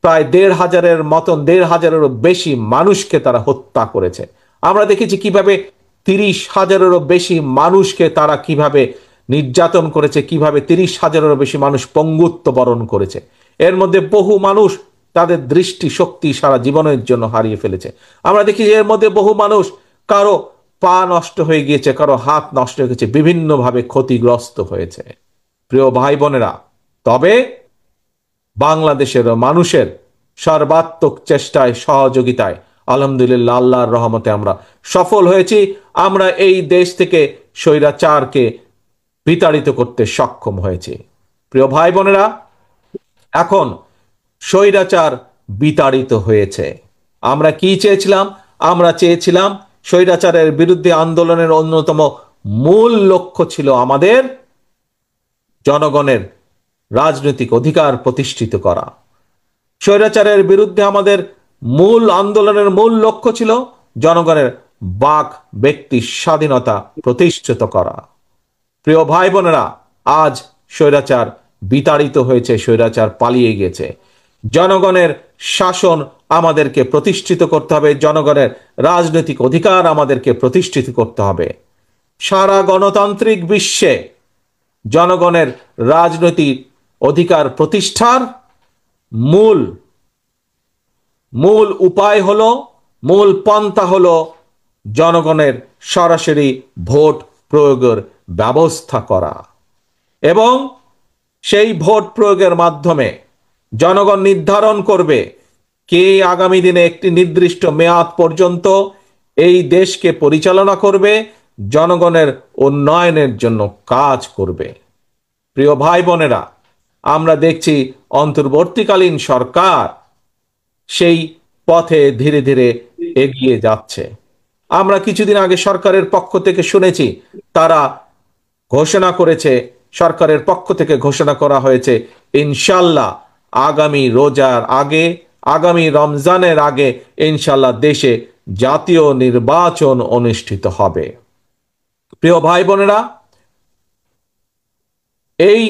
প্রায় ১,৫০০-এর মতন ১,৫০০-এরও বেশি মানুষকে তারা হত্যা করেছে। আমরা দেখেছি কিভাবে ৩০,০০০-এরও বেশি মানুষকে তারা কিভাবে নির্যাতন করেছে, কিভাবে ৩০,০০০-এরও বেশি মানুষ পঙ্গুত্ব বরণ করেছে। এর মধ্যে বহু মানুষ তাদের দৃষ্টি শক্তি সারা জীবনের জন্য হারিয়ে ফেলেছে। আমরা দেখি যে এর মধ্যে বহু মানুষ কারো পা নষ্ট হয়ে গিয়েছে, কারো হাত নষ্ট হয়ে গেছে, বিভিন্নভাবে ক্ষতিগ্রস্ত হয়েছে। প্রিয় ভাই বোনেরা, তবে বাংলাদেশের মানুষের সর্বাত্মক চেষ্টায় সহযোগিতায় আলহামদুলিল্লাহ আল্লাহর রহমতে আমরা সফল হয়েছি। আমরা এই দেশ থেকে স্বৈরাচারকে বিতাড়িত করতে সক্ষম হয়েছি। প্রিয় ভাই বোনেরা, এখন স্বৈরাচার বিতাড়িত হয়েছে। আমরা কি চেয়েছিলাম? আমরা চেয়েছিলাম স্বৈরাচারের বিরুদ্ধে আন্দোলনের অন্যতম মূল লক্ষ্য ছিল আমাদের জনগণের রাজনৈতিক অধিকার প্রতিষ্ঠিত করা। স্বৈরাচারের বিরুদ্ধে আমাদের মূল আন্দোলনের মূল লক্ষ্য ছিল জনগণের বাক ব্যক্তি স্বাধীনতা প্রতিষ্ঠিত করা। প্রিয় ভাই বোনেরা, আজ স্বৈরাচার বিতাড়িত হয়েছে, স্বৈরাচার পালিয়ে গেছে। জনগণের শাসন আমাদেরকে প্রতিষ্ঠিত করতে হবে, জনগণের রাজনৈতিক অধিকার আমাদেরকে প্রতিষ্ঠিত করতে হবে। সারা গণতান্ত্রিক বিশ্বে জনগণের রাজনৈতিক অধিকার প্রতিষ্ঠার মূল উপায় হলো, মূল পন্থা হলো জনগণের সরাসরি ভোট প্রয়োগের ব্যবস্থা করা। এবং সেই ভোট প্রয়োগের মাধ্যমে জনগণ নির্ধারণ করবে কে আগামী দিনে একটি নির্দিষ্ট মেয়াদ পর্যন্ত এই দেশকে পরিচালনা করবে, জনগণের উন্নয়নের জন্য কাজ করবে। প্রিয় ভাই বোনেরা, আমরা দেখছি অন্তর্বর্তীকালীন সরকার সেই পথে ধীরে ধীরে এগিয়ে যাচ্ছে। আমরা কিছুদিন আগে সরকারের পক্ষ থেকে শুনেছি, তারা ঘোষণা করেছে, সরকারের পক্ষ থেকে ঘোষণা করা হয়েছে ইনশাল্লাহ আগামী রোজার আগে, আগামী রমজানের আগে ইনশাল্লাহ দেশে জাতীয় নির্বাচন অনুষ্ঠিত হবে। প্রিয় ভাই বোনেরা, এই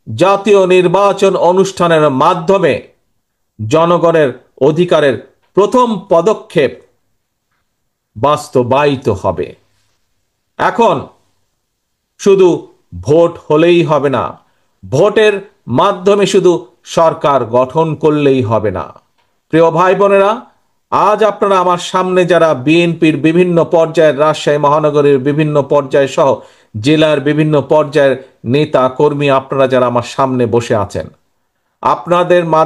জাতীয় নির্বাচন অনুষ্ঠানের মাধ্যমে জনগণের অধিকারের প্রথম পদক্ষেপ বাস্তবায়িত হবে। এখন শুধু ভোট হলেই হবে না, ভোটের মাধ্যমে শুধু সরকার গঠন করলেই হবে না। প্রিয় ভাই বোনেরা, আজ আপনারা আমার সামনে যারা বিএনপির বিভিন্ন পর্যায়ের, রাজশাহী মহানগরীর বিভিন্ন পর্যায় সহ জেলার বিভিন্ন পর্যায়ের নেতা কর্মী, আপনারা যারা আমার সামনে বসে আছেন, আপনাদের মাধ্যমে